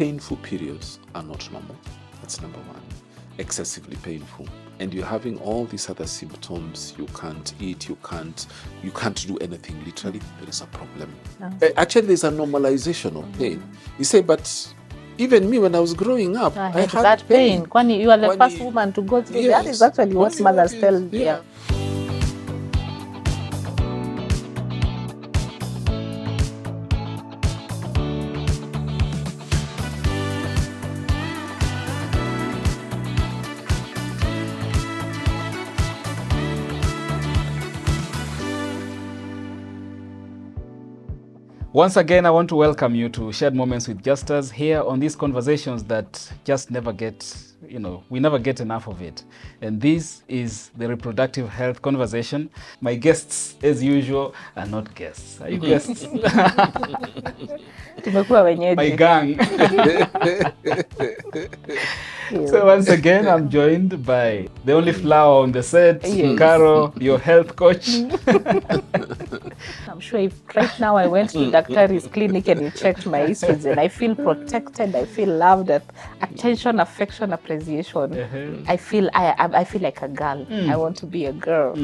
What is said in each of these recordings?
painful periods are not normal. That's number one. Excessively painful. And you're having all these other symptoms. You can't eat, you can't do anything, literally. There is a problem. Actually, there's a normalization of pain. You say, but even me, when I was growing up, I had that pain. Kwani you are the first woman to go through that. Is actually what mothers tell. Yeah. Once again, I want to welcome you to Shared Moments with Just Us here on these conversations that just never get, we never get enough of it. And this is the Reproductive Health Conversation. My guests, as usual, are not guests. Are you guests? My gang. So once again, I'm joined by the only flower on the set, Caro, your health coach. I'm sure if right now I went to Doctor's clinic and you checked my estrogen, I feel protected, I feel loved, attention, affection, appreciation. I feel like a girl. I want to be a girl.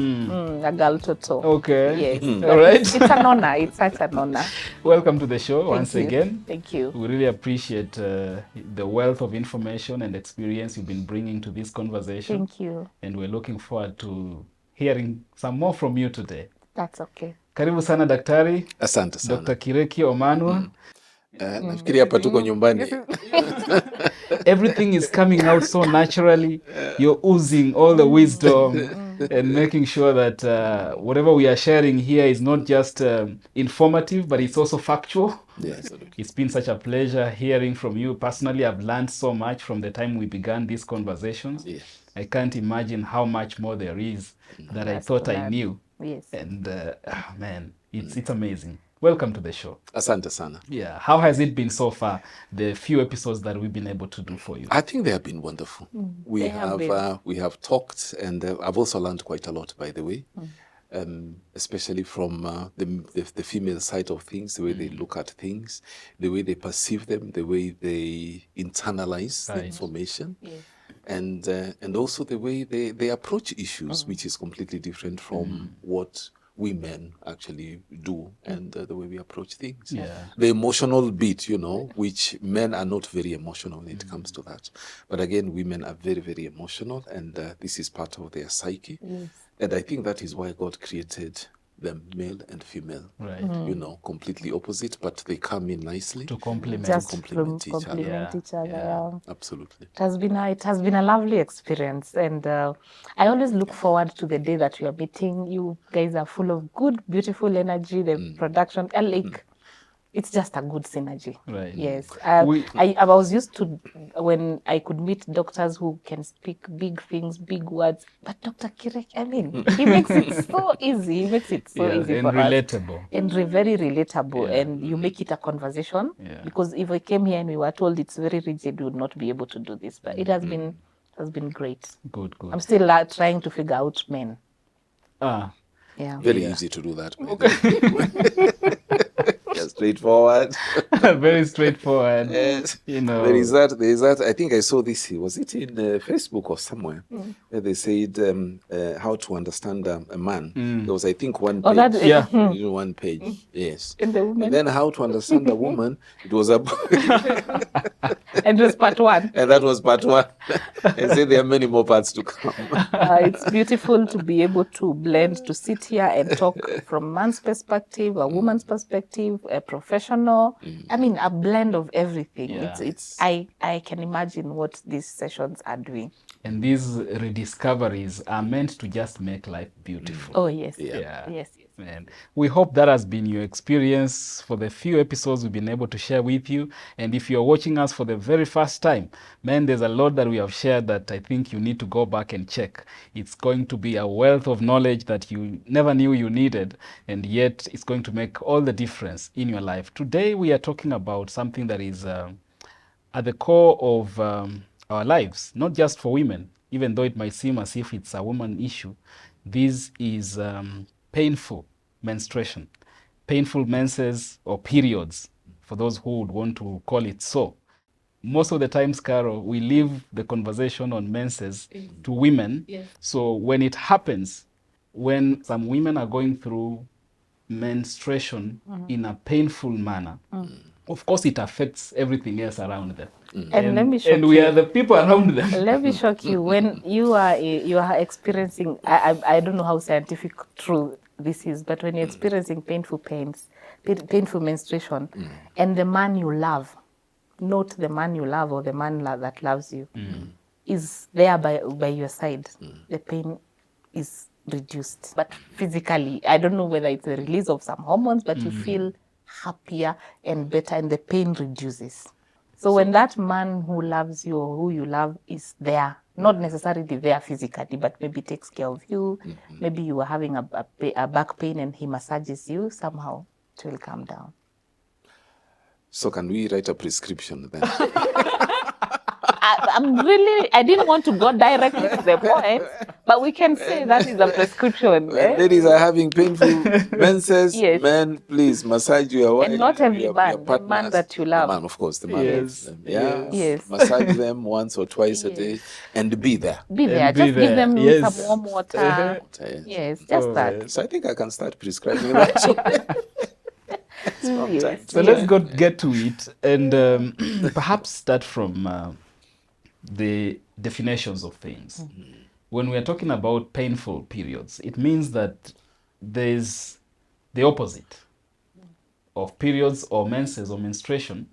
A girl toto. Okay. Yes. All right. It's an honor. It's such an honor. Welcome to the show once again. Thank you. We really appreciate the wealth of information and experience you've been bringing to this conversation. Thank you. And we're looking forward to hearing some more from you today. That's okay. Karibu sana daktari. Asante sana. Dr. Kireki Omanwa. Nafikiri hapa tuko nyumbani. Everything is coming out so naturally. You're oozing all the wisdom and making sure that whatever we are sharing here is not just informative, but it's also factual. Yes. It's been such a pleasure hearing from you. Personally, I've learned so much from the time we began these conversations. Yes. I can't imagine how much more there is that I thought I knew. Yes. And man, it's amazing. Welcome to the show. Asante sana. Yeah. How has it been so far, the few episodes that we've been able to do for you? I think they have been wonderful. We have talked, and I've also learned quite a lot, by the way, especially from the female side of things, the way they look at things, the way they perceive them, the way they internalize the information. Yes. And also the way they approach issues, which is completely different from what we men actually do, and the way we approach things. Yeah. The emotional bit, which men are not very emotional when it comes to that. But again, women are very, very emotional, and this is part of their psyche. Yes. And I think that is why God created them male and female. Right. Completely opposite, but they come in nicely To complement. Just complement each other. complement each other. Yeah. Absolutely. It has been a lovely experience, and I always look forward to the day that we are meeting. You guys are full of good, beautiful energy. The production, it's just a good synergy. Right. Yes. I was used to when I could meet doctors who can speak big things, big words. But Dr. Kireki, he makes it so easy. He makes it so easy and for relatable. us. And very relatable. And you make it a conversation. Yeah. Because if we came here and we were told it's very rigid, we would not be able to do this. But it has been great. Good. I'm still trying to figure out men. Ah. Yeah. Very easy to do that. Just straightforward. Very straightforward. Yes. There is that. I think I saw this. Was it in Facebook or somewhere? Where they said how to understand a man. There was, I think, one page. One page. Yes. And the woman. And then how to understand a woman. It was a And it was part one. And that was part one. And say there are many more parts to come. It's beautiful to be able to blend, to sit here and talk from a man's perspective, a woman's perspective, a professional. I mean, a blend of everything. Yeah. I can imagine what these sessions are doing. And these rediscoveries are meant to just make life beautiful. Oh, yes. Yeah. Yes. Man, we hope that has been your experience for the few episodes we've been able to share with you. And if you're watching us for the very first time, man, there's a lot that we have shared that I think you need to go back and check. It's going to be a wealth of knowledge that you never knew you needed, and yet it's going to make all the difference in your life. Today, we are talking about something that is at the core of our lives, not just for women, even though it might seem as if it's a woman issue. This is painful menstruation, painful menses or periods, for those who would want to call it so. most of the times, Carol, we leave the conversation on menses to women. Yes. So when it happens, when some women are going through menstruation in a painful manner, of course it affects everything else around them. And let me shock and we you. are the people around them. Let me shock you. When you are experiencing, I don't know how scientific true this is, but when you're experiencing painful menstruation, and the man you love, not the man you love or the man that loves you, is there by your side, the pain is reduced. But physically, I don't know whether it's a release of some hormones, but you feel happier and better, and the pain reduces. So when that man who loves you or who you love is there, not necessarily there physically, but maybe takes care of you, maybe you are having a back pain and he massages you, somehow it will calm down. So can we write a prescription then? I didn't want to go directly to the point, but we can say that is a prescription. When ladies are having painful menses, Yes. men, please massage your wife. And not every your man, the man partners. that you love. The man, of course, the man. Yes. Loves them. Yeah. Yes. Massage them once or twice a day and be there. Be there, And be just give there. them Yes. some warm water. Yes, just Oh, that. yes. So I think I can start prescribing that. Yes. So let's get to it, and perhaps start from the definitions of things. When we are talking about painful periods, it means that there's the opposite of periods or menses or menstruation,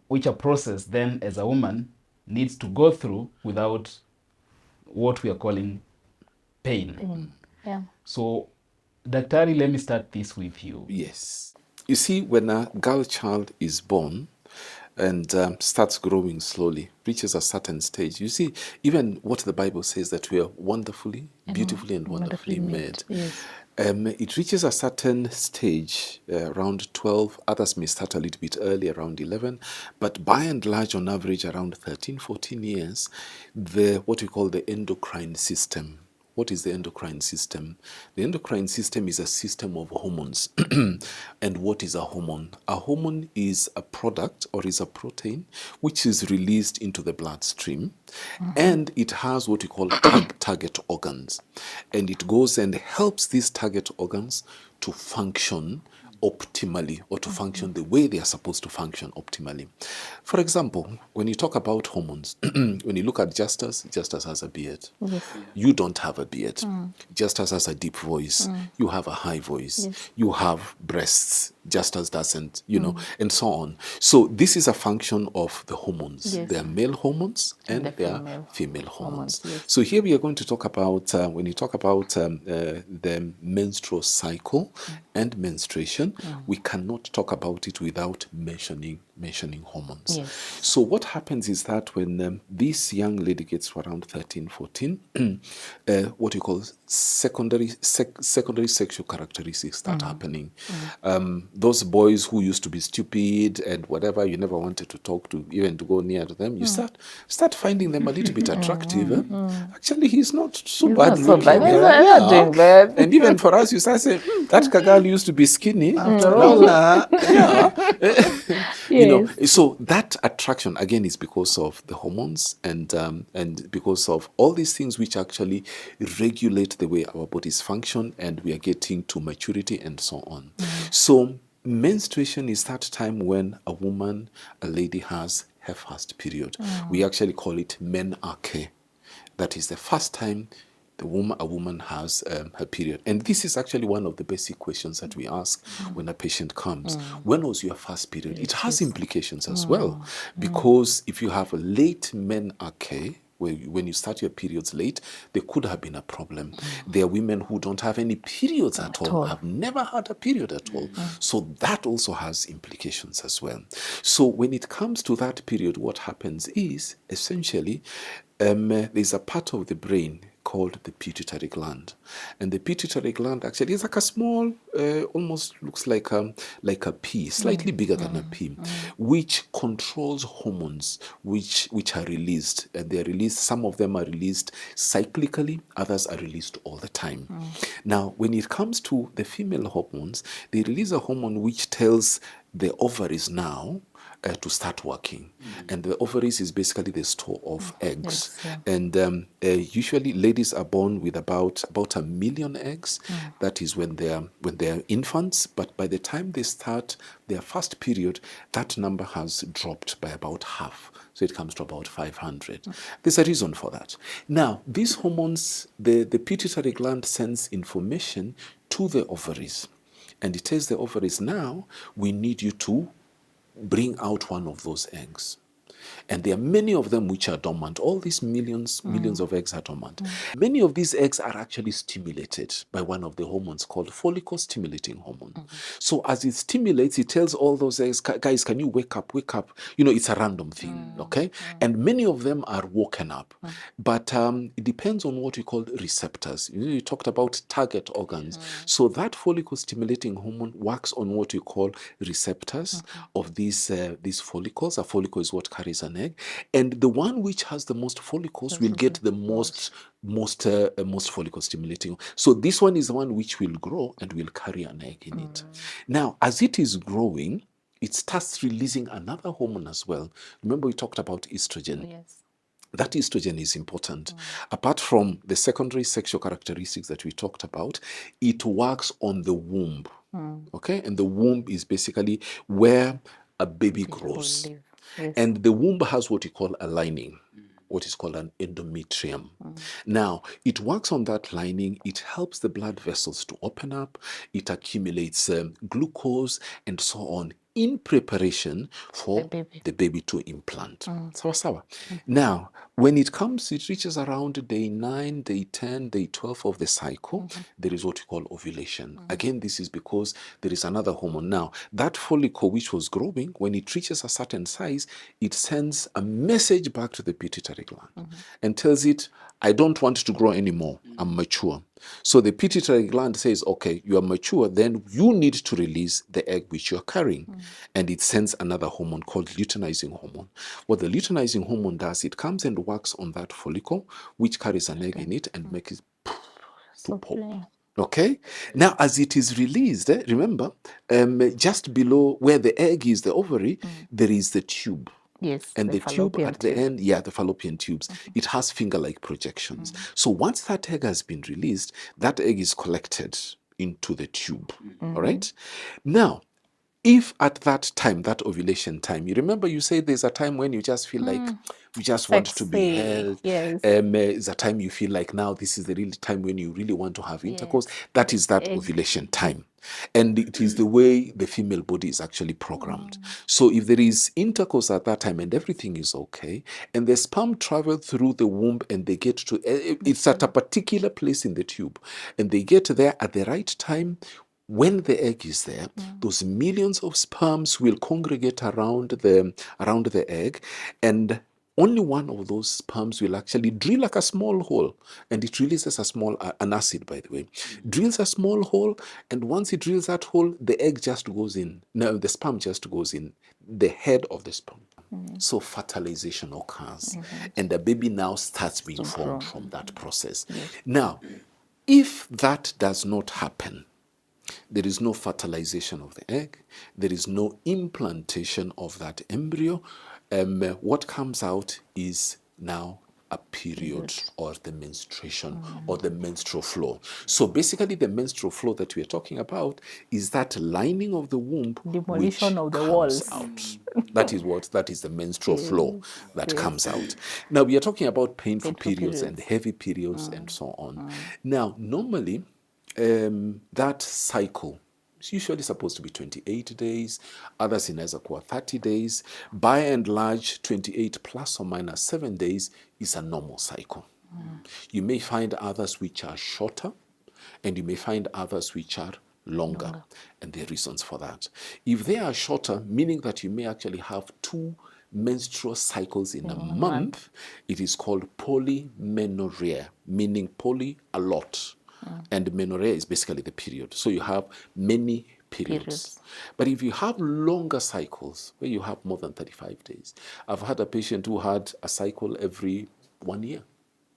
which a process then as a woman needs to go through without what we are calling pain. Yeah. So, Daktari, let me start this with you. Yes. You see, when a girl child is born and starts growing slowly, reaches a certain stage, you see, even what the Bible says that we are wonderfully, beautifully and wonderfully made. Yes. It reaches a certain stage, around 12. Others may start a little bit early, around 11. But by and large, on average, around 13, 14 years, what we call the endocrine system. What is the endocrine system? The endocrine system is a system of hormones. And what is a hormone? A hormone is a product or is a protein which is released into the bloodstream. And it has what we call target organs. And it goes and helps these target organs to function optimally, or to function the way they are supposed to function optimally. For example, when you talk about hormones, when you look at Justus has a beard. Yes. You don't have a beard. Justus has a deep voice. You have a high voice. Yes. You have breasts. Justus doesn't, and so on. So this is a function of the hormones. Yes. There are male hormones and the there are female hormones. Yes. So here we are going to talk about, when you talk about the menstrual cycle and menstruation, we cannot talk about it without mentioning hormones. Yes. So what happens is that when this young lady gets to around 13, 14, what you call secondary sexual characteristics start happening. Those boys who used to be stupid and whatever, you never wanted to talk to, even to go near to them, you start finding them a little bit attractive. Actually, he's not so bad not so looking. bad. He's not doing bad. And even for us, you start saying, that girl used to be skinny. After all. So that attraction, again, is because of the hormones and because of all these things which actually regulate the way our bodies function, and we are getting to maturity and so on. So menstruation is that time when a lady has her first period. We actually call it menarche. That is the first time a woman has her period. And this is actually one of the basic questions that we ask when a patient comes. When was your first period? It has implications as well, because if you have a late menarche, when you start your periods late, there could have been a problem. There are women who don't have any periods at all, have never had a period at all. So that also has implications as well. So when it comes to that period, what happens is, essentially, there's a part of the brain called the pituitary gland. And the pituitary gland actually is like a small, almost looks like a pea, slightly bigger than a pea, which controls hormones which are released. And they are released, some of them are released cyclically, others are released all the time. Now, when it comes to the female hormones, they release a hormone which tells the ovaries now to start working. And the ovaries is basically the store of eggs. Yes, yeah. And usually ladies are born with about 1 million eggs. That is when they're infants. But by the time they start their first period, that number has dropped by about half. So it comes to about 500. There's a reason for that. Now, these hormones, the pituitary gland sends information to the ovaries. And it tells the ovaries, now we need you to bring out one of those eggs. And there are many of them which are dormant. All these millions of eggs are dormant. Many of these eggs are actually stimulated by one of the hormones called follicle stimulating hormone. So as it stimulates, it tells all those eggs, guys, can you wake up, wake up? You know, it's a random thing, okay? And many of them are woken up. But it depends on what we call receptors. You talked about target organs. So that follicle stimulating hormone works on what we call receptors of these follicles. A follicle is what carries an egg, and the one which has the most follicles will get the most follicle stimulating. So this one is the one which will grow and will carry an egg in it. Now, as it is growing, it starts releasing another hormone as well. Remember, we talked about estrogen. Yes. That estrogen is important. Apart from the secondary sexual characteristics that we talked about, it works on the womb. Okay? And the womb is basically where a baby grows. Yes. And the womb has what you call a lining, what is called an endometrium. Now, it works on that lining. It helps the blood vessels to open up. It accumulates glucose and so on in preparation for the baby to implant. Sawa sawa. Now, when it reaches around day 9, day 10, day 12 of the cycle, there is what we call ovulation. Again, this is because there is another hormone. Now, that follicle which was growing, when it reaches a certain size, it sends a message back to the pituitary gland and tells it, I don't want to grow anymore. I'm mature. So the pituitary gland says, okay, you are mature, then you need to release the egg which you're carrying. And it sends another hormone called luteinizing hormone. What the luteinizing hormone does, it comes and works on that follicle, which carries an egg in it, and makes it to pop. Okay? Now, as it is released, remember, just below where the egg is, the ovary, there is the tube. Yes, And the tube at the end, the fallopian tubes, it has finger-like projections. So once that egg has been released, that egg is collected into the tube. All right? Now, if at that time, that ovulation time, you remember you said there's a time when you just feel like you just want to be held. Yes. It's a time you feel like now this is the real time when you really want to have intercourse. That is that ovulation time. And it is the way the female body is actually programmed. So if there is intercourse at that time and everything is okay, and the sperm travel through the womb and they get to, it's at a particular place in the tube, and they get there at the right time, when the egg is there, those millions of sperms will congregate around the egg, and only one of those sperms will actually drill like a small hole, and it releases an acid, by the way. Drills a small hole, and once it drills that hole, the egg just goes in. No, the sperm just goes in the head of the sperm. So fertilization occurs, and the baby now starts being formed from that process. Now, if that does not happen, there is no fertilization of the egg, there is no implantation of that embryo. What comes out is now a period or the menstruation or the menstrual flow. So basically the menstrual flow that we are talking about is that lining of the womb Demolition which of the comes walls. out. That is the menstrual flow that comes out. Now we are talking about painful periods and heavy periods and so on. Now normally that cycle is usually supposed to be 28 days. Others in Ezakuwa 30 days. By and large, 28 plus or minus 7 days is a normal cycle. You may find others which are shorter, and you may find others which are longer. And there are reasons for that. If they are shorter, meaning that you may actually have 2 menstrual cycles in a month, it is called polymenorrhea, meaning poly, a lot. And menorrhea is basically the period. So you have many periods. But if you have longer cycles, where you have more than 35 days, I've had a patient who had a cycle every 1 year.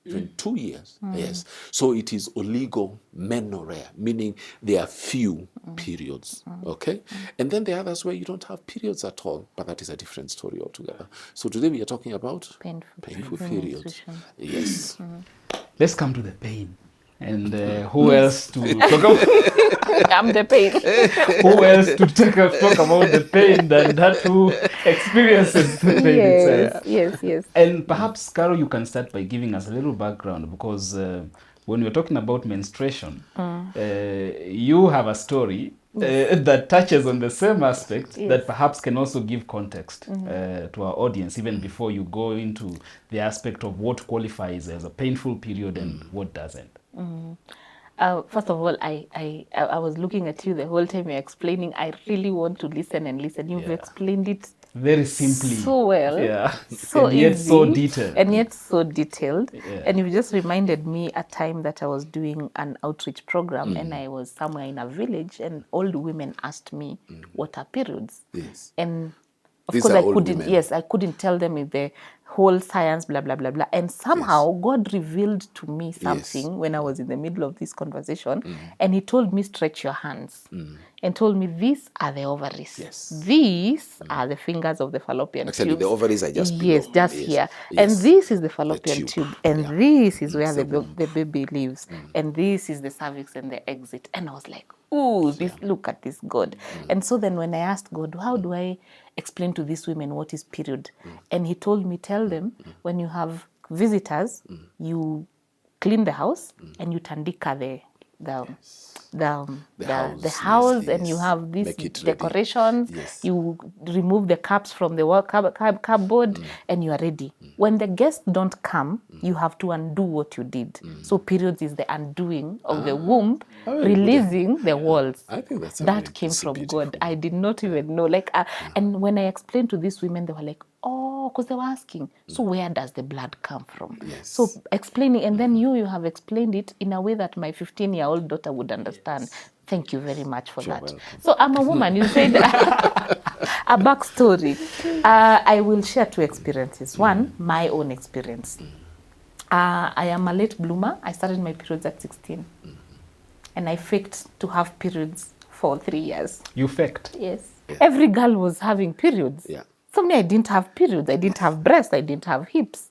Even 2 years. Yes. So it is oligomenorrhea, meaning there are few periods. Okay. And then there are others where you don't have periods at all, but that is a different story altogether. So today we are talking about painful periods. menstruation. Yes. Let's come to the pain. And who else to talk about? I'm the pain. Who else to talk about the pain than that who experiences the pain itself? Yes. And perhaps, Carol, you can start by giving us a little background, because when we're talking about menstruation, you have a story that touches on the same aspect that perhaps can also give context to our audience, even before you go into the aspect of what qualifies as a painful period and what doesn't. First of all, I was looking at you the whole time you're explaining. I really want to listen and listen. You've explained it very simply, so well, so and yet easy, so detailed, and yet so detailed. And you've just reminded me a time that I was doing an outreach program, and I was somewhere in a village, and old women asked me what are periods. Yes. And of These course, are I old couldn't. women. Yes, I couldn't tell them in the whole science, blah blah blah blah. And somehow God revealed to me something when I was in the middle of this conversation, and He told me, "Stretch your hands," and told me, "These are the ovaries. Yes. These are the fingers of the fallopian Actually, tubes." the ovaries are just below. Yes, just Yes. here. Yes. And this is the fallopian tube. tube, and this is where the the baby lives, and this is the cervix and the exit. And I was like, "Ooh, this! Look at this, God!" And so then, when I asked God, "How do I explain to these women what is period?" And He told me, "Tell them when you have visitors, you clean the house and you tandika the house, and you have these decorations. You remove the cups from the cupboard, and you are ready. When the guests don't come, you have to undo what you did. So periods is the undoing of the womb, releasing the walls. I think that came from God. I did not even know. And when I explained to these women, they were like, "Oh," because they were asking, "So where does the blood come from?" Yes. So explaining, and then you have explained it in a way that my 15-year-old daughter would understand. Thank you very much for that. Welcome. So I'm a woman. You said a backstory. I will share 2 experiences. One, my own experience. I am a late bloomer. I started my periods at 16. And I faked to have periods for 3 years. You faked? Yes. Every girl was having periods. Yeah. So me, I didn't have periods. I didn't have breasts. I didn't have hips.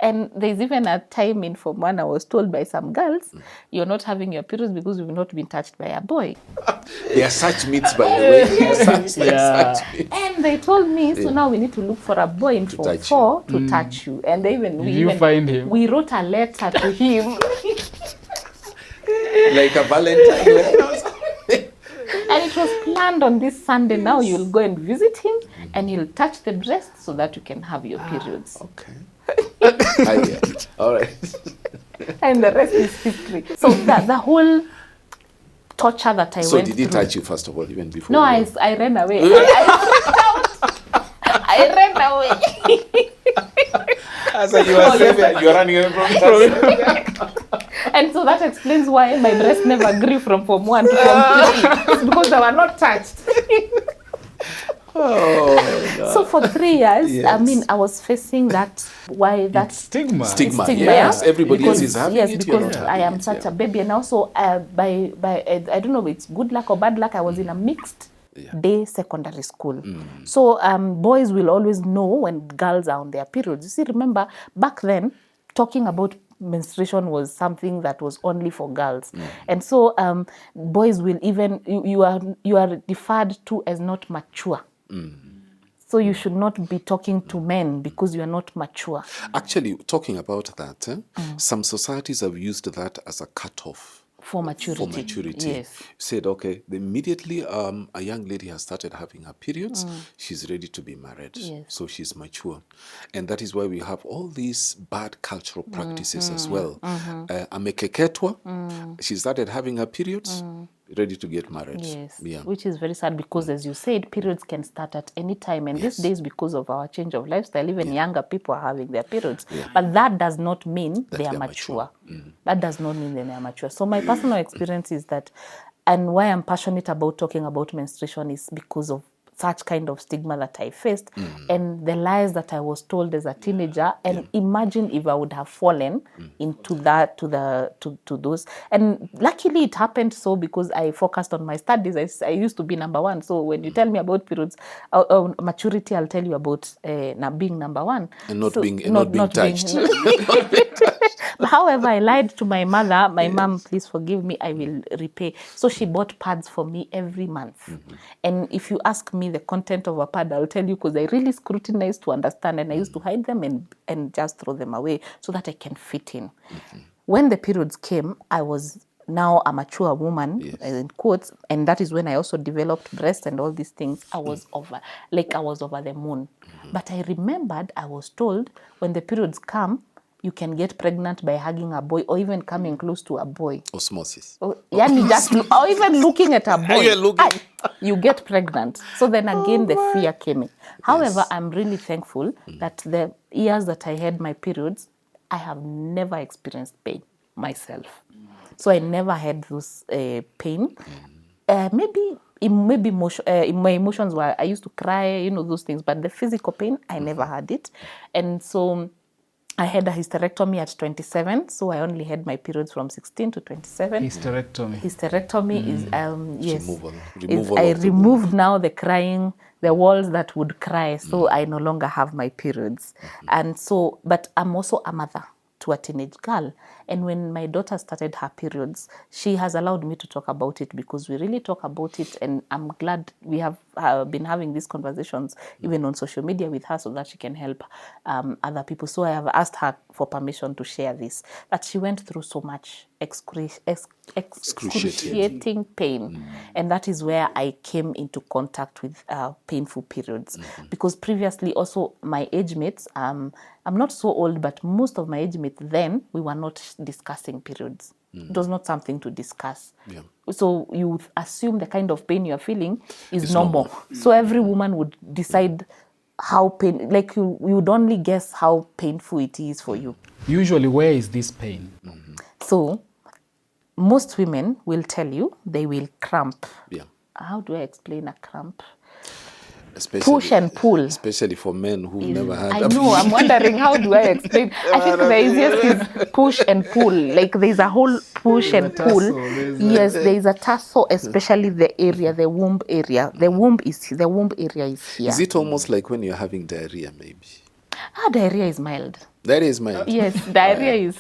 And there's even a time in Form 1 I was told by some girls, "You're not having your periods because you've not been touched by a boy." There are such myths, by the way. Such myths. And they told me, "So now we need to look for a boy in Form 4 to touch you." And they find him? We wrote a letter to him. Like a Valentine. And it was planned on this Sunday. Now you'll go and visit him, and he'll touch the breast so that you can have your periods. Okay. All right. And the rest is history. So the whole torture that I went through. So did he touch you first of all, even before? No, I ran away. I ran away. As you were saying, you're running away from And so that explains why my breast never grew from Form 1 to Form 3. Because they were not touched. So for 3 years, I mean, I was facing that stigma. Stigma. Yes, everybody else is having it. Yes, because I am such a baby, and also by I don't know, it's good luck or bad luck. I was in a mixed day secondary school. So boys will always know when girls are on their periods. You see, remember back then, talking about menstruation was something that was only for girls, and so boys will even you are deferred to as not mature. So you should not be talking to men because you are not mature. Actually, talking about that, some societies have used that as a cutoff. For maturity. Yes. Said, okay, immediately a young lady has started having her periods, she's ready to be married. Yes. So she's mature. And that is why we have all these bad cultural practices as well. Amekeketwa, she started having her periods, ready to get married. Yes, Yeah. which is very sad because, as you said, periods can start at any time. And these days, because of our change of lifestyle, even younger people are having their periods. But that does not mean they are mature. That does not mean they are mature. So my personal experience is that, and why I'm passionate about talking about menstruation is because of such kind of stigma that I faced and the lies that I was told as a teenager. And imagine if I would have fallen into that, to those. And luckily it happened so because I focused on my studies. I used to be number one. So when you tell me about periods, maturity, I'll tell you about being number one. And not So, being touched. However, I lied to my mother. My mom, please forgive me, I will repay. So she bought pads for me every month. And if you ask me the content of a pad, I'll tell you because I really scrutinized to understand, and I used to hide them and just throw them away so that I can fit in. When the periods came, I was now a mature woman, in quotes, and that is when I also developed breasts and all these things. I was over the moon. But I remembered I was told when the periods come, you can get pregnant by hugging a boy or even coming close to a boy. Osmosis. Or even looking at a boy. You get pregnant. So then again, the fear came in. However, I'm really thankful that the years that I had my periods, I have never experienced pain myself. So I never had those pain. Maybe my emotions were, I used to cry, those things. But the physical pain, I never had it. And so I had a hysterectomy at 27, so I only had my periods from 16 to 27. Hysterectomy is, yes. Removal I removed now the crying, the walls that would cry, so I no longer have my periods. And so, but I'm also a mother to a teenage girl. And when my daughter started her periods, she has allowed me to talk about it because we really talk about it. And I'm glad we have been having these conversations even on social media with her so that she can help other people. So I have asked her for permission to share this, that she went through so much excruciating pain. And that is where I came into contact with painful periods. Because previously also my age mates, I'm not so old, but most of my age mates then, we were not discussing periods. It was not something to discuss. So you assume the kind of pain you're feeling is normal. So every woman would decide how pain, like you would only guess how painful it is for you. Usually, where is this pain? So most women will tell you they will cramp. How do I explain a cramp? Push and pull. Especially for men who've never had I know, I'm wondering, how do I explain? I think the easiest is push and pull. Like there's a whole push and pull. Yes, there's a tussle, especially the womb area. The womb area is here. Is it almost like when you're having diarrhea, maybe? Diarrhea is mild. That is mild. Yes, diarrhea is.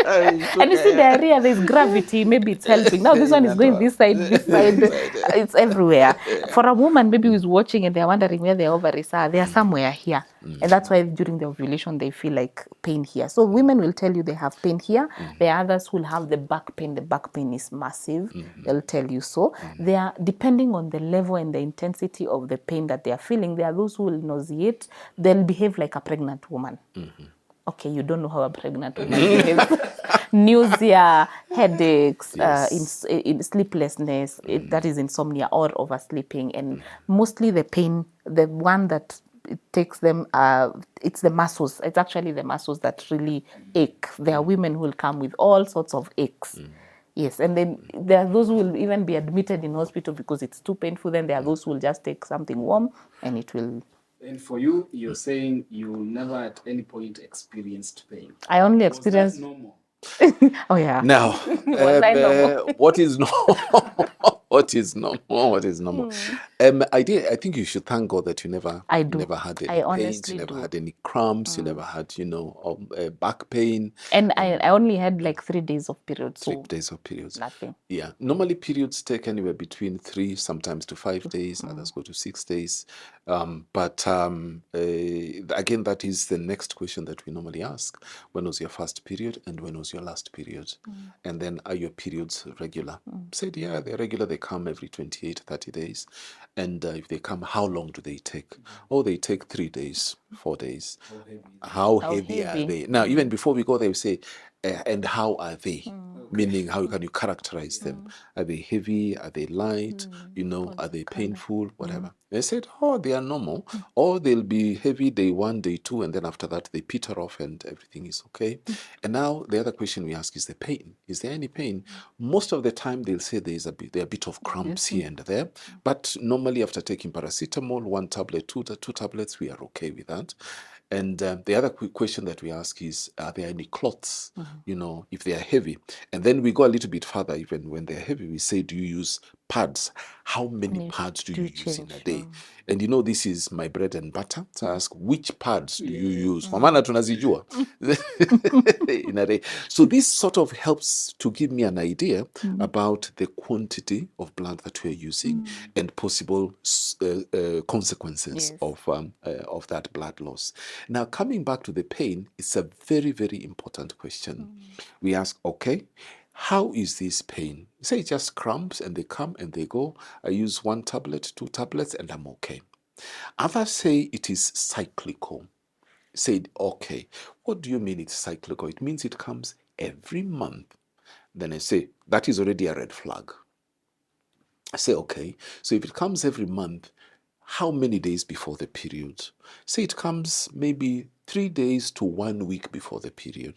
And you see, diarrhea, there's gravity. Maybe it's helping. Now this one is going this side. It's everywhere. For a woman, maybe who's watching and they're wondering where their ovaries are, they are somewhere here. And that's why during the ovulation, they feel like pain here. So women will tell you they have pain here. There are others who will have the back pain. The back pain is massive. They'll tell you so. They are, depending on the level and the intensity of the pain that they are feeling, there are those who will nauseate. They'll behave like a pregnant woman. Okay, you don't know how a pregnant woman behaves. Nausea, headaches, in sleeplessness, that is insomnia or oversleeping. And mostly the pain, the one that it takes them, it's the muscles. It's actually the muscles that really ache. There are women who will come with all sorts of aches. Yes, and then there are those who will even be admitted in hospital because it's too painful. Then there are those who will just take something warm and it will... And for you, you're saying you never at any point experienced pain. I only experienced... normal? Oh, yeah. Now, what is normal? What is normal? I think you should thank God that you never had any pains, you never had any cramps, you never had, back pain. And I only had like 3 days of periods. 3 days of periods. Nothing. Yeah. Normally periods take anywhere between 3, sometimes to 5 days. Others go to 6 days. But again, that is the next question that we normally ask. When was your first period and when was your last period? And then are your periods regular? Said, yeah, they're regular. They come every 28, 30 days. And if they come, how long do they take? Oh, they take 3 days, 4 days. How heavy are they? Now, even before we go there, we say, and how are they? Meaning, how can you characterize them? Are they heavy? Are they light? Are they painful? Whatever. They said, oh, they are normal, or they'll be heavy day 1, day 2, and then after that they peter off and everything is okay. And now the other question we ask is the pain. Is there any pain? Most of the time they'll say there are a bit of cramps here and there, but normally after taking paracetamol, 1 tablet, two tablets, we are okay with that. And the other quick question that we ask is, are there any clots, if they are heavy? And then we go a little bit further. Even when they're heavy, we say, do you use pads? How many pads do you use in a day? And this is my bread and butter. So I ask, which pads do you use? Kwa maana tunazijua in a day. So this sort of helps to give me an idea about the quantity of blood that we're using and possible consequences of that blood loss. Now, coming back to the pain, it's a very, very important question. We ask, okay, how is this pain? Say it just cramps and they come and they go. I use 1 tablet, 2 tablets, and I'm okay. Others say it is cyclical. Said, okay, what do you mean it's cyclical? It means it comes every month. Then I say, that is already a red flag. I say, okay, so if it comes every month, how many days before the period? Say it comes maybe 3 days to 1 week before the period.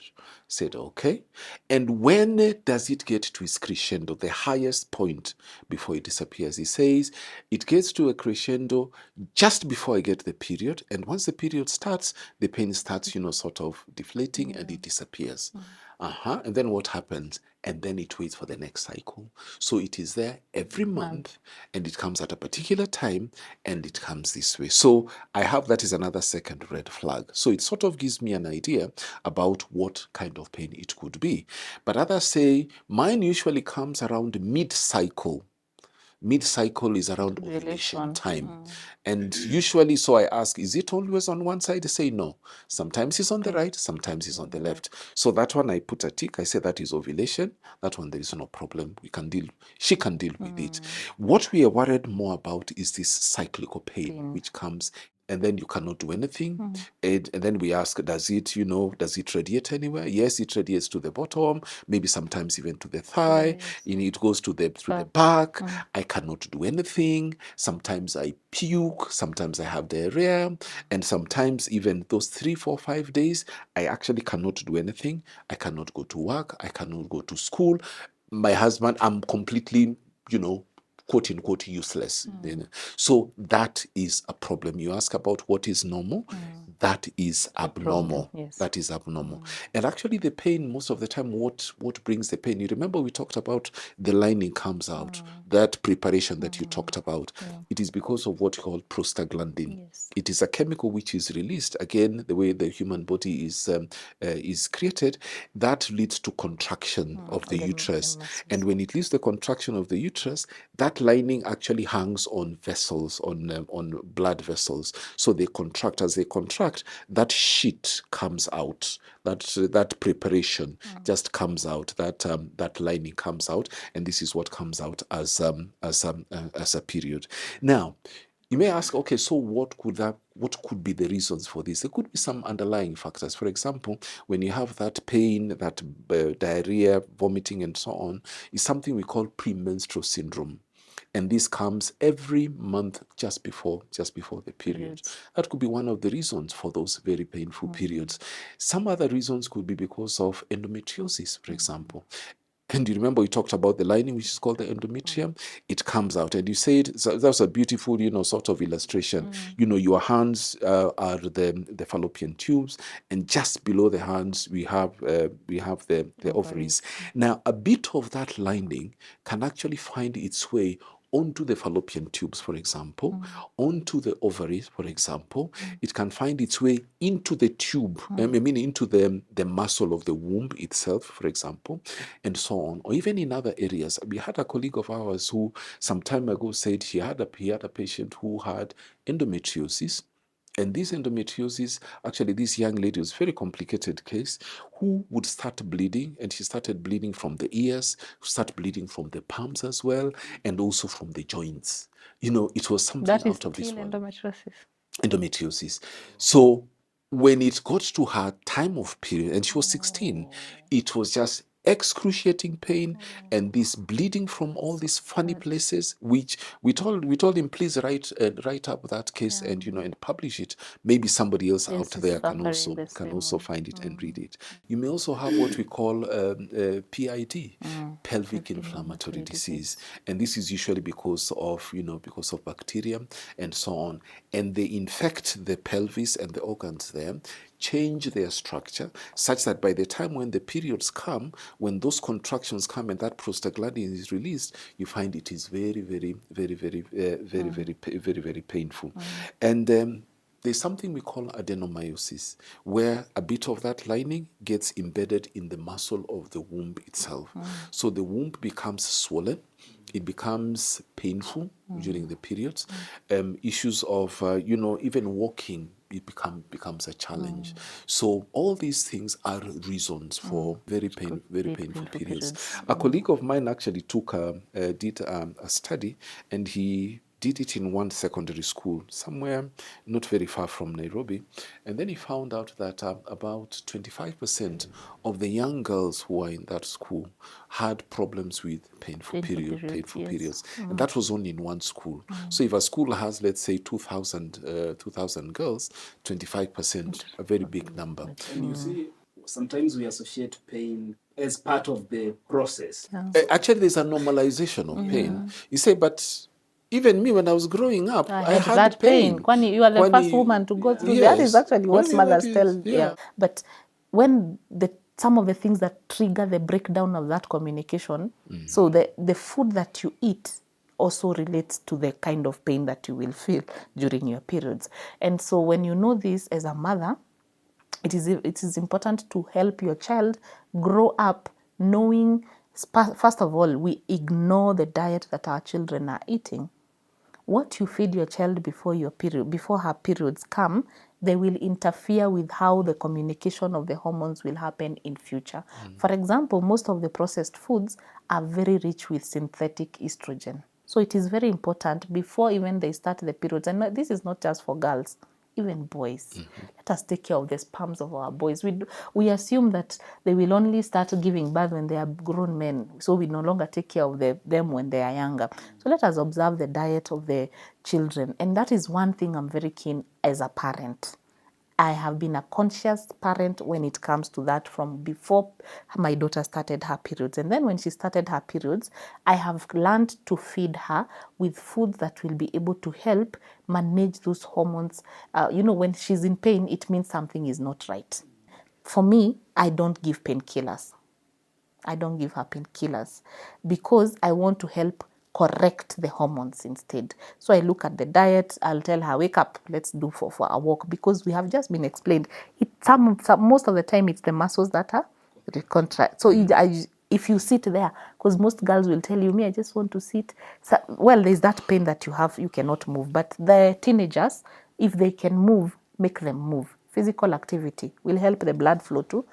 Said, okay. And when does it get to its crescendo, the highest point before it disappears? He says it gets to a crescendo just before I get the period. And once the period starts, the pain starts, sort of deflating and it disappears. And then what happens? And then it waits for the next cycle. So it is there every month and it comes at a particular time and it comes this way. So I have that is another second red flag. So it sort of gives me an idea about what kind of pain it could be. But others say mine usually comes around mid-cycle. Mid-cycle is around ovulation time. And usually, so I ask, is it always on one side? They say no. Sometimes it's on the right, sometimes it's on the left. So that one I put a tick. I say that is ovulation. That one there is no problem. She can deal with it. What we are worried more about is this cyclical pain which comes and then you cannot do anything. And then we ask, does it radiate anywhere? Yes, it radiates to the bottom, maybe sometimes even to the thigh. It goes to the back. I cannot do anything. Sometimes I puke, sometimes I have diarrhea, and sometimes even those 3, 4, 5 days, I actually cannot do anything. I cannot go to work. I cannot go to school. My husband, I'm completely, quote unquote useless. So that is a problem. You ask about what is normal, that is abnormal. That is abnormal. And actually the pain, most of the time, what brings the pain? You remember we talked about the lining comes out, that preparation that you talked about. It is because of what you call prostaglandin. It is a chemical which is released, again, the way the human body is created, that leads to contraction of the uterus. And when it leads to the contraction of the uterus, that lining actually hangs on vessels, on blood vessels. So they contract. As they contract, that sheet comes out. That preparation just comes out. That lining comes out, and this is what comes out as a period. Now, you may ask, okay, so what could be the reasons for this? There could be some underlying factors. For example, when you have that pain, that diarrhea, vomiting, and so on, is something we call premenstrual syndrome. And this comes every month just before the period. That could be one of the reasons for those very painful periods. Some other reasons could be because of endometriosis, for example. And you remember we talked about the lining, which is called the endometrium. It comes out, and you said that's a beautiful, sort of illustration. Your hands are the fallopian tubes, and just below the hands we have the ovaries. Now, a bit of that lining can actually find its way onto the fallopian tubes, for example, onto the ovaries, for example. It can find its way into the tube, into the muscle of the womb itself, for example, and so on, or even in other areas. We had a colleague of ours who some time ago said he had a patient who had endometriosis. And this endometriosis, actually this young lady was a very complicated case, who would start bleeding, and she started bleeding from the ears, start bleeding from the palms as well, and also from the joints. It was something out of this world. Endometriosis. Endometriosis. So when it got to her time of period, and she was 16, it was just excruciating pain and this bleeding from all these funny places, which we told him, please write up that case and and publish it. Maybe somebody else out Is there can suffering also the same. find it and read it. You may also have what we call PID, pelvic inflammatory disease, and this is usually because of bacteria and so on, and they infect the pelvis and the organs there, change their structure such that by the time when the periods come, when those contractions come and that prostaglandin is released, you find it is very, very, very, very, very, very painful. And there's something we call adenomyosis, where a bit of that lining gets embedded in the muscle of the womb itself. So the womb becomes swollen, it becomes painful during the periods. Issues of, even walking, it becomes a challenge. So all these things are reasons for very painful periods. A colleague of mine actually did a study, and he did it in one secondary school somewhere not very far from Nairobi, and then he found out that about 25% of the young girls who were in that school had problems with painful periods, and that was only in one school. So if a school has, let's say, 2,000 girls, 25%, a very big number. And you see, sometimes we associate pain as part of the process. Actually, there's a normalization of pain. You say, but even me, when I was growing up, I had that pain. pain. You are the first woman to go through. That is actually what mothers tell. Yeah. But when some of the things that trigger the breakdown of that communication, so the food that you eat also relates to the kind of pain that you will feel during your periods. And so when you know this as a mother, it is important to help your child grow up knowing, first of all, we ignore the diet that our children are eating. What you feed your child before her periods come, they will interfere with how the communication of the hormones will happen in future. For example, most of the processed foods are very rich with synthetic estrogen. So it is very important before even they start the periods, and this is not just for girls, even boys. Let us take care of the sperms of our boys. We assume that they will only start giving birth when they are grown men, so we no longer take care of them when they are younger. So let us observe the diet of the children, and that is one thing I'm very keen as a parent. I have been a conscious parent when it comes to that from before my daughter started her periods. And then when she started her periods, I have learned to feed her with foods that will be able to help manage those hormones. When she's in pain, it means something is not right. For me, I don't give painkillers. I don't give her painkillers because I want to help correct the hormones instead. So I look at the diet. I'll tell her, wake up, let's do for a walk, because we have just been explained. Most of the time it's the muscles that are contract. So if you sit there, because most girls will tell you, I just want to sit. So, well, there's that pain that you have, you cannot move. But the teenagers, if they can move, make them move. Physical activity will help the blood flow too.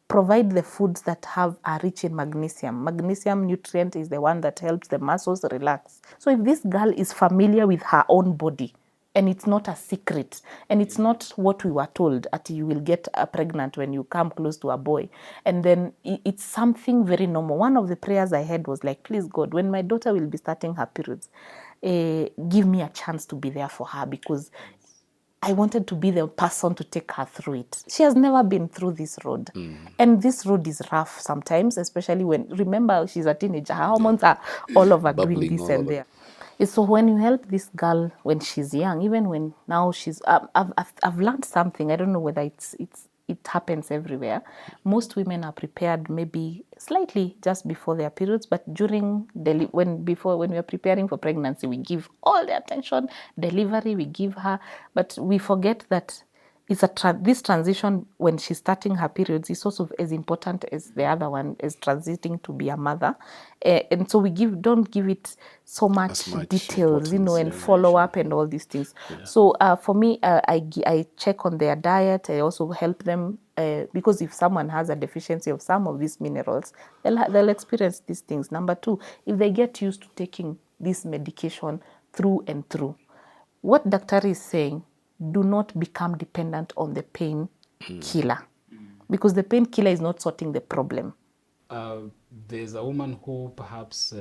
Provide the foods that are rich in magnesium. Magnesium nutrient is the one that helps the muscles relax. So if this girl is familiar with her own body, and it's not a secret, and it's not what we were told, that you will get pregnant when you come close to a boy, and then it's something very normal. One of the prayers I had was like, please God, when my daughter will be starting her periods, give me a chance to be there for her, because I wanted to be the person to take her through it. She has never been through this road. And this road is rough sometimes, especially remember, she's a teenager. Her hormones are all over doing this and there. So when you help this girl when she's young, even when now she's, I've learned something. I don't know whether it happens everywhere. Most women are prepared maybe slightly just before their periods, but when we are preparing for pregnancy, we give all the attention. Delivery, we give her, but we forget that it's this transition when she's starting her periods is also as important as the other one, as transiting to be a mother. And so we don't give it so much details, and follow up and all these things. Yeah. So for me, I check on their diet. I also help them because if someone has a deficiency of some of these minerals, they'll experience these things. Number two, if they get used to taking this medication through and through, what doctor is saying, do not become dependent on the pain killer, because the painkiller is not sorting the problem. There's a woman who perhaps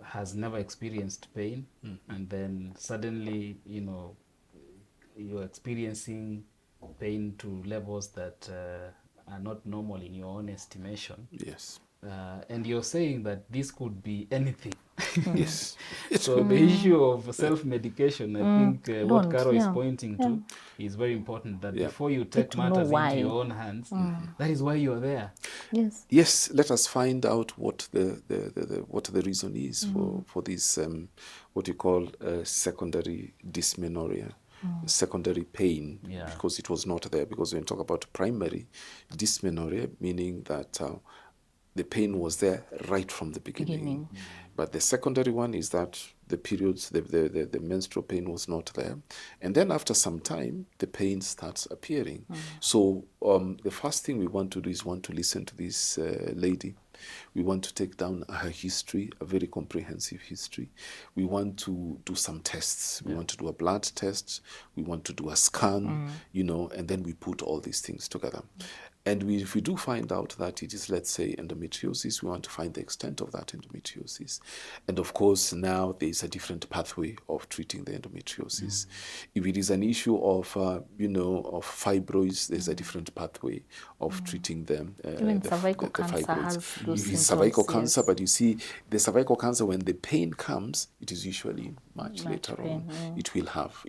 has never experienced pain, and then suddenly, you're experiencing pain to levels that are not normal in your own estimation. Yes. And you're saying that this could be anything. Yes. So the issue of self-medication, I think what Don't, Caro is yeah. pointing to is very important, that Yeah. before you take to know matters why. into your own hands, that is why you're there. Yes. Yes, let us find out what the reason is for this what you call secondary dysmenorrhea, secondary pain, Yeah. because it was not there. Because when you talk about primary dysmenorrhea, meaning that the pain was there right from the beginning. But the secondary one is that the periods, the menstrual pain was not there. And then after some time, the pain starts appearing. So the first thing we want to do is want to listen to this lady. We want to take down her history, a very comprehensive history. We want to do some tests. We want to do a blood test. We want to do a scan, and then we put all these things together. And if we do find out that it is, let's say, endometriosis, we want to find the extent of that endometriosis. And of course, now there is a different pathway of treating the endometriosis. If it is an issue of, of fibroids, there's a different pathway of treating them. Even cervical cancer fibroids. has those It is symptoms, cervical yes. cancer, but you see, the cervical cancer, when the pain comes, it is usually much later pain, on. It will have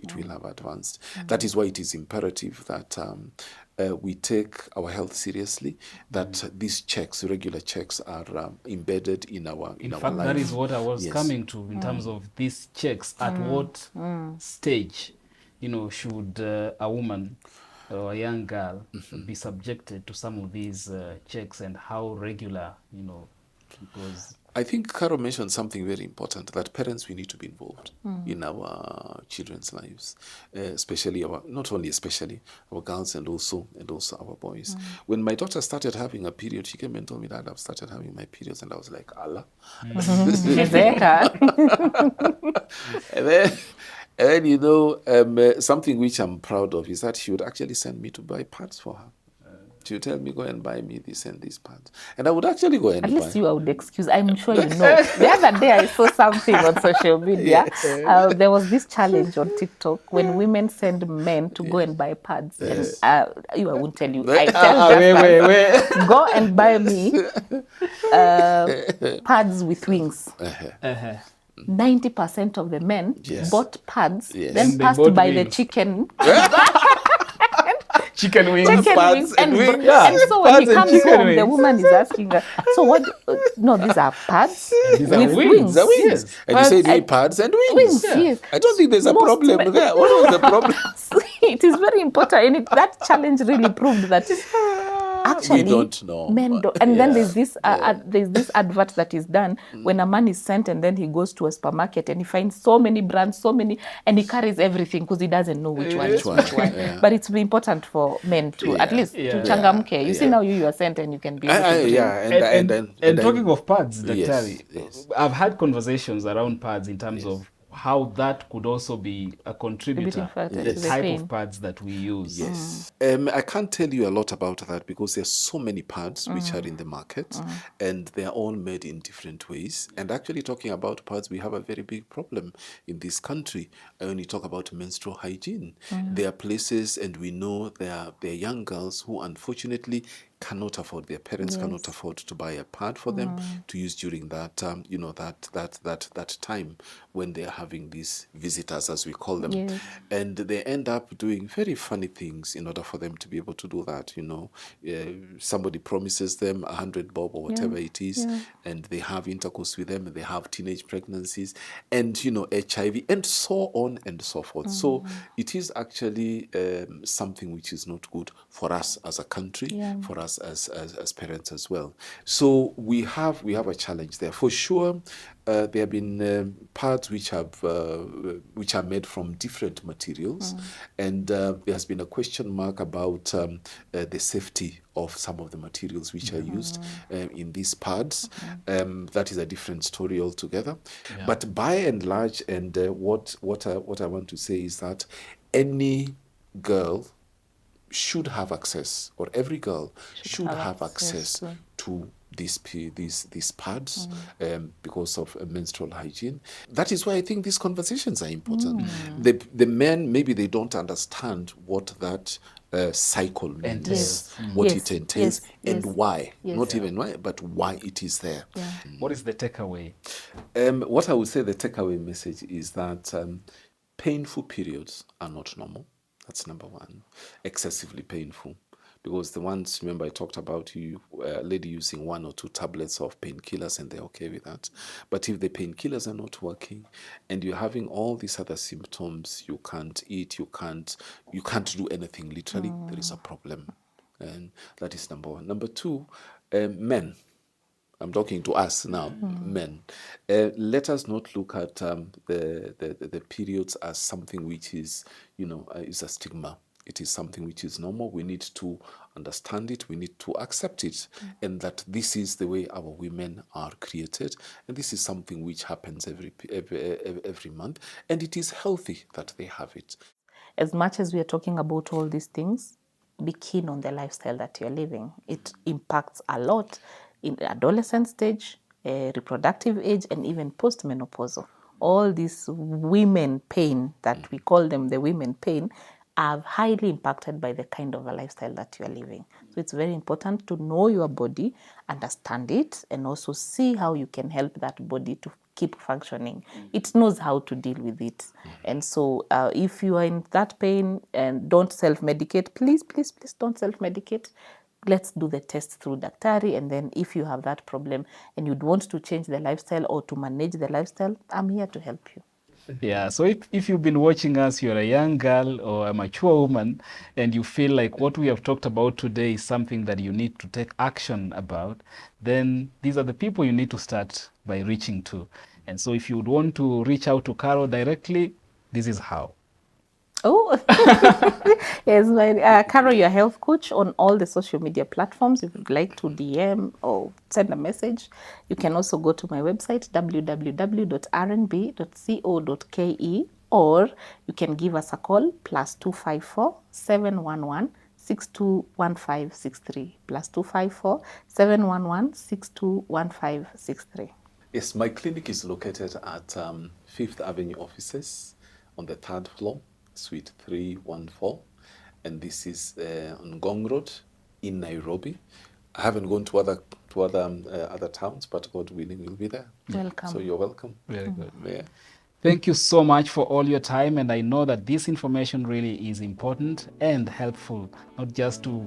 advanced. That is why it is imperative that we take our health seriously, that these checks, regular checks, are embedded in our In our fact, life. that is what I was Yes. coming to in terms of these checks. At what stage, should a woman or a young girl be subjected to some of these checks, and how regular, because I think Caro mentioned something very important, that parents, we need to be involved in our children's lives, especially not only our girls and also our boys. When my daughter started having a period, she came and told me that I've started having my periods, and I was like, Allah. And then, something which I'm proud of is that she would actually send me to buy pads for her. She would tell me, go and buy me this and this pads. And I would actually go and At buy. least you, I would excuse. I'm sure you know. The other day I saw something on social media. There was this challenge on TikTok when women send men to go and buy pads. Yes. And I won't tell you. I tell wait. go and buy me pads with wings. 90% of the men Yes. bought pads, Yes. then And they passed bought by the wings. chicken. chicken wings. Chicken pads wings. and wings. Yeah, And so when pads he and comes chicken home, the wings. woman is asking her, so what? No, these are pads These are with wings. The wings. Yes. And you Pads said and- pads and wings. Wings, Yeah. yes. I don't think there's a Most problem men- there. What was the problem? It is very important, and that challenge really proved that actually We don't know. men don't. And then Yeah. there's this advert that is done when a man is sent, and then he goes to a supermarket and he finds so many brands, and he carries everything because he doesn't know which one is Which one, which one. yeah. But it's important for men to at least to Yeah. changamke. You see, Yeah. now you are sent and you can be able to bring. And talking of pads, Yes, Daktari, yes. I've had conversations around pads in terms of how that could also be a contributor factor to to the the type pain. of pads that we use. Yes. I can't tell you a lot about that because there's so many pads which are in the market and they're all made in different ways. And actually talking about pads, we have a very big problem in this country. When you talk about menstrual hygiene, there are places, and we know there are young girls who unfortunately cannot afford, their parents cannot afford to buy a pad for them to use during that that time when they're having these visitors, as we call them. Yes. And they end up doing very funny things in order for them to be able to do that. Somebody promises them 100 bob or whatever it is, and they have intercourse with them, and they have teenage pregnancies, and HIV, and so on and so forth. So it is actually something which is not good for us as a country, for us as parents as well. So we have a challenge there for sure. There have been pads which are made from different materials, and there has been a question mark about the safety of some of the materials which are used in these pads. That is a different story altogether. But by and large, and what I want to say is that any girl should have access, or every girl should have access to these pads because of menstrual hygiene. That is why I think these conversations are important. The men, maybe they don't understand what that cycle means, what it entails, and why. Not even why, but why it is there. What is the takeaway? What I would say the takeaway message is that painful periods are not normal. That's number one. Excessively painful. Because the ones, remember I talked about a lady using 1 or 2 tablets of painkillers and they're okay with that. But if the painkillers are not working and you're having all these other symptoms, you can't eat, you can't do anything, literally, there is a problem. And that is number one. Number two, men. I'm talking to us now, men. Let us not look at the periods as something which is, is a stigma. It is something which is normal. We need to understand it. We need to accept it. And that this is the way our women are created. And this is something which happens every month. And it is healthy that they have it. As much as we are talking about all these things, be keen on the lifestyle that you're living. It impacts a lot in the adolescent stage, reproductive age, and even postmenopausal. All these women pain, that we call them the women pain, are highly impacted by the kind of a lifestyle that you are living. So it's very important to know your body, understand it, and also see how you can help that body to keep functioning. It knows how to deal with it. And so if you are in that pain, and don't self-medicate, please don't self-medicate. Let's do the test through daktari, and then if you have that problem and you'd want to change the lifestyle or to manage the lifestyle, I'm here to help you. Yeah, so if you've been watching us, you're a young girl or a mature woman, and you feel like what we have talked about today is something that you need to take action about, then these are the people you need to start by reaching to. And so if you would want to reach out to Carol directly, this is how. Oh, yes, Carol, your health coach on all the social media platforms. If you'd like to DM or send a message, you can also go to my website, www.rnb.co.ke, or you can give us a call, +254 711 621563, +254 711 621563. Yes, my clinic is located at 5th Avenue offices on the 3rd floor. Suite 314, and this is on Ngong Road in Nairobi. I haven't gone to other towns, but God willing, we'll be there. Welcome. So you're welcome. Very good. Yeah. Thank you so much for all your time, and I know that this information really is important and helpful, not just to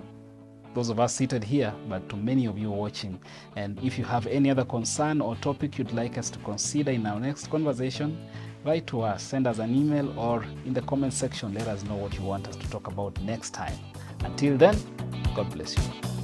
those of us seated here, but to many of you watching. And if you have any other concern or topic you'd like us to consider in our next conversation, write to us, send us an email, or in the comment section, let us know what you want us to talk about next time. Until then, God bless you.